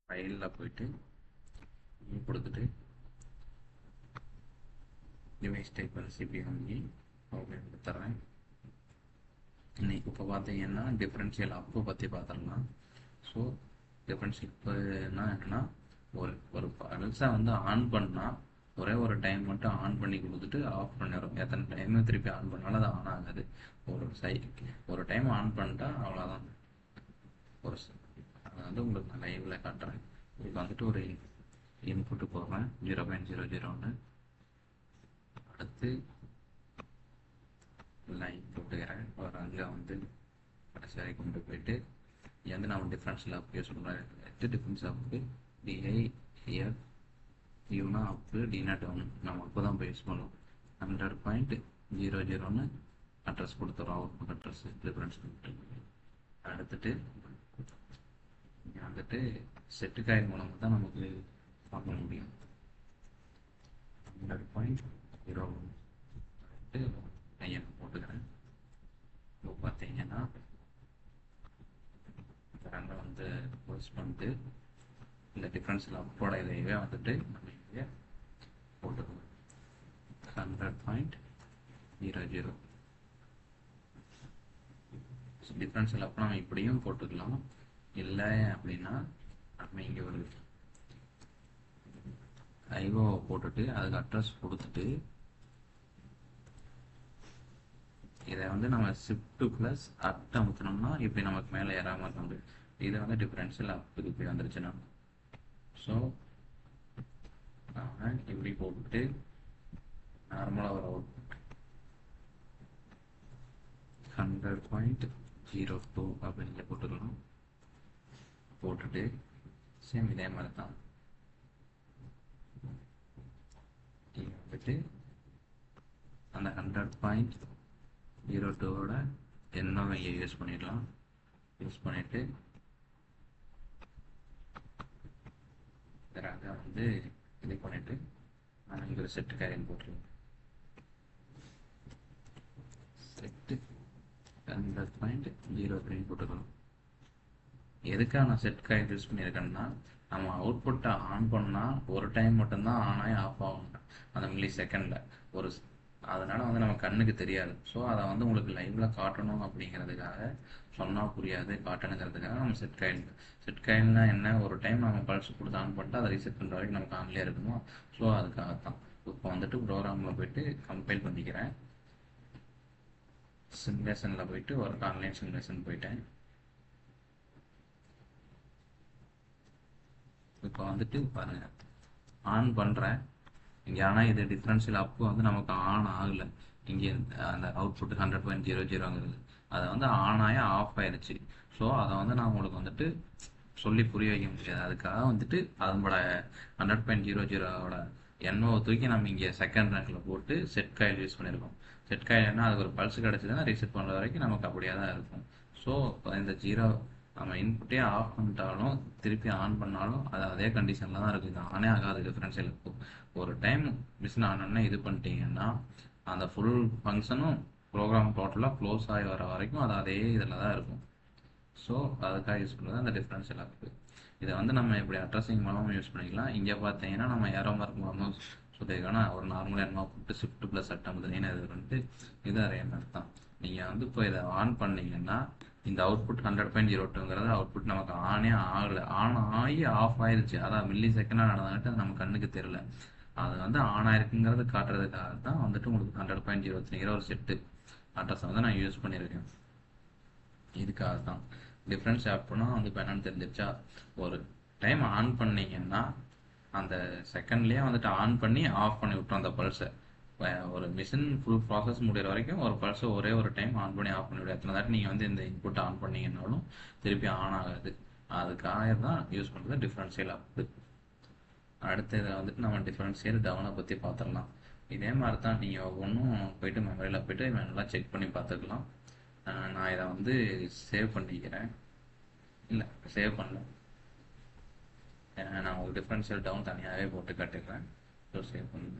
ஃபைலில் போயிட்டு கொடுத்துட்டு டிவைஸ் டைப் வந்து சிபி வாங்கி ஓகே கொடுத்துட்றேன். இன்னைக்கு இப்போ பார்த்தீங்கன்னா டிஃப்ரென்ஷியல் அப்பு பற்றி பார்த்துடலாம். ஸோ டிஃப்ரென்ஷியல் அப்புன்னா என்னென்னா ஒரு ஒரு பல்ஸை வந்து ஆன் பண்ணால் ஒரே ஒரு டைம் மட்டும் ஆன் பண்ணி கொடுத்துட்டு ஆஃப் பண்ணிடும். எத்தனை டைமும் திருப்பி ஆன் பண்ணாலும் அது ஆன் ஆகாது. ஒரு டைம் ஆன் பண்ணிட்டா அவ்வளோதான். அதை வந்து உங்களுக்கு நான் லைவில் காட்டுறேன். இப்போ வந்துட்டு ஒரு இன்புட்டு போடுறேன் 0.00 அடுத்து லைன் போட்டுக்கிறேன். ஒரு அங்கே வந்து கடைசி வரைக்கும் கொண்டு போயிட்டு இங்கே வந்து நம்ம டிஃப்ரென்ஷியல் அப் யூஸ் பண்ணுறேன். டிஃப்ரென்ஸ் அப்புக்கு டிஐஎஃப் யூனா அப்பு டினா டவுன் நம்ம அப்போ தான் போய் யூஸ் பண்ணுவோம். 100.00 அட்ரஸ் கொடுத்துறோம். அவுட்புட் அட்ரஸ் டிஃப்ரென்ஸ் கொடுத்து அடுத்துட்டு இங்கே வந்துட்டு செட்டு காயின் மூலமாக தான் நமக்கு பார்க்க முடியும். 100.01 ஐயன் போட்டுக்கிறேன். இப்போ பார்த்தீங்கன்னா ரெண்டை வந்து யூஸ் பண்ணிட்டு இந்த டிஃப்ரென்ஸில் அப்போட இதையவே வந்துட்டு நம்ம இங்கே போட்டுக்கலாம். 100.00 டிஃப்ரென்ஸில் அப்போ நம்ம இப்படியும் போட்டுக்கலாம். இல்லை அப்படின்னா நம்ம இங்கே ஒரு ஐஓ போட்டுட்டு அதுக்கு அட்ரஸ் கொடுத்துட்டு இதை வந்து நம்ம ஷிஃப்ட் ப்ளஸ் அட் அமுத்தினோம்னா இப்படி நமக்கு மேலே ஏறாமல் இருக்க முடியும். இதை வந்து டிஃப்ரென்ஷியல் அப்புக்கு இப்படி வந்துருச்சுன்னா ஸோ நாம் இப்படி போட்டுட்டு நார்மலாக ஒரு அவுட்புட் 100.02 அப்படின்னு போட்டுக்கலாம். போட்டுட்டு சேம் இதே மாதிரி தான் வந்துட்டு அந்த 100.02 எண்ணம் இங்கே யூஸ் பண்ணிடலாம். யூஸ் பண்ணிட்டு அங்கே வந்து இது பண்ணிட்டு நான் இங்கே ஒரு செட்டு கேரியன் போட்டுருவேன். செட்டு 100.03 போட்டுக்கலாம். எதுக்காக நான் செட் காயின் யூஸ் பண்ணியிருக்கேன்னா நம்ம அவுட்புட்டை ஆன் பண்ணால் ஒரு டைம் மட்டும்தான் ஆன் ஆகி ஆஃப் ஆகும் அந்த மில்லி செகண்டில் அதனால் வந்து நம்ம கண்ணுக்கு தெரியாது. ஸோ அதை வந்து உங்களுக்கு லைவில் காட்டணும் அப்படிங்கிறதுக்காக சொன்னால் புரியாது காட்டணுங்கிறதுக்காக நம்ம செட் காயின்னா என்ன ஒரு டைம் நம்ம பல்ஸ் கொடுத்து ஆன் பண்ணிட்டு அதை ரீசெட் பண்ணுற வரைக்கும் நமக்கு ஆன்லேயே இருக்குமோ. ஸோ அதுக்காகத்தான் இப்போ வந்துட்டு ப்ரோக்ராமில் போயிட்டு கம்பைல் பண்ணிக்கிறேன். சிமுலேஷனில் போயிட்டு ஒரு ஆன்லைன் சிமுலேஷன் போயிட்டேன். இப்போ வந்துட்டு பாருங்க ஆன் பண்ணுறேன் இங்கே. ஆனால் இது டிஃப்ரென்ஷியல் அப்பு வந்து நமக்கு ஆன் ஆகலை. இங்கே அந்த அவுட்புட் 100.00 அதை வந்து ஆன் ஆகி ஆஃப் ஆயிடுச்சு. ஸோ அதை வந்து நான் உங்களுக்கு வந்துட்டு சொல்லி புரிய வைக்க முடியாது. அதுக்காக வந்துட்டு அதனோட 100.00 எண்ணோ தூக்கி நம்ம இங்கே செகண்ட் ரேங்கில் போட்டு செட் காயில் யூஸ் பண்ணியிருக்கோம். செட் காயில்னா அதுக்கு ஒரு பல்ஸ் கிடச்சிதுன்னா ரீசெட் பண்ணுற வரைக்கும் நமக்கு அப்படியே தான் இருக்கும். ஸோ இந்த 0 நம்ம இன்புட்டே ஆஃப் பண்ணிட்டாலும் திருப்பி ஆன் பண்ணாலும் அது அதே கண்டிஷனில் தான் இருக்குது. இது ஆனே ஆகாது டிஃப்ரென்ஷியல் இருக்கும். ஒரு டைம் மிஷின் ஆனோன்னா இது பண்ணிட்டீங்கன்னா அந்த ஃபுல் ஃபங்க்ஷனும் ப்ரோக்ராம் டோட்டலாக க்ளோஸ் ஆகி வர வரைக்கும் அது அதே இதில் தான் இருக்கும். ஸோ அதுக்காக யூஸ் பண்ணுறது அந்த டிஃப்ரென்ஷியல் அப்பு. இதை வந்து நம்ம இப்படி அட்ரஸிங் மூலமாக யூஸ் பண்ணிக்கலாம். இங்கே பார்த்தீங்கன்னா நம்ம ஏரோ மார்க் மூலமாக சொல்லியிருக்கோன்னா ஒரு நார்மல் எண்ணா போட்டு ஷிஃப்ட் ப்ளஸ் அட்டமுதுன்னு இது வந்துட்டு இது அதே மாதிரி தான். நீங்கள் வந்து இப்போ இதை ஆன் பண்ணீங்கன்னா இந்த அவுட்புட் 100.02 அவுட்புட் நமக்கு ஆனே ஆகலை. ஆன் ஆகி ஆஃப் ஆயிடுச்சு. அதான் மில்லி செகண்டாக நடந்தாங்கிட்டு அது நம்ம கண்ணுக்கு தெரியல. அது வந்து ஆன் ஆயிருக்குங்கிறது காட்டுறதுக்காக தான் வந்துட்டு உங்களுக்கு 100.03 ஒரு செட்டு அட்ரஸ் வந்து நான் யூஸ் பண்ணியிருக்கேன். இதுக்காக தான் டிஃப்ரென்ஸ் அப்புன்னா வந்து இப்போ என்னன்னு தெரிஞ்சிருச்சா. ஒரு டைம் ஆன் பண்ணீங்கன்னா அந்த செகண்ட்லேயே வந்துட்டு ஆன் பண்ணி ஆஃப் பண்ணி விட்டுரும் அந்த பல்ஸை. ஒரு மிஷின் ஃபுல் ப்ராசஸ் முடிகிற வரைக்கும் ஒரு பல்ஸை ஒரே ஒரு டைம் ஆன் பண்ணி ஆஃப் பண்ணி விட எத்தனை தாட்டி நீங்கள் வந்து இந்த இன்புட் ஆன் பண்ணீங்கன்னாலும் திருப்பி ஆன் ஆகாது. அதுக்காக தான் யூஸ் பண்ணுறது டிஃப்ரென்ஷியல் அப்பு. அடுத்த இதில் வந்துட்டு நம்ம டிஃப்ரென்ஷியல் டவுனை பற்றி பார்த்துடலாம். இதே மாதிரி தான் நீங்கள் ஒவ்வொன்றும் போயிட்டு மெமரியில் போயிட்டு நல்லா செக் பண்ணி பார்த்துக்கலாம். நான் இதை வந்து சேவ் பண்ணிக்கிறேன். இல்லை சேவ் பண்ணல, நான் ஒரு டிஃப்ரென்ஷியல் டவுன் தனியாகவே போட்டு காட்டுக்கிறேன். ஸோ சேவ் பண்ணுங்க.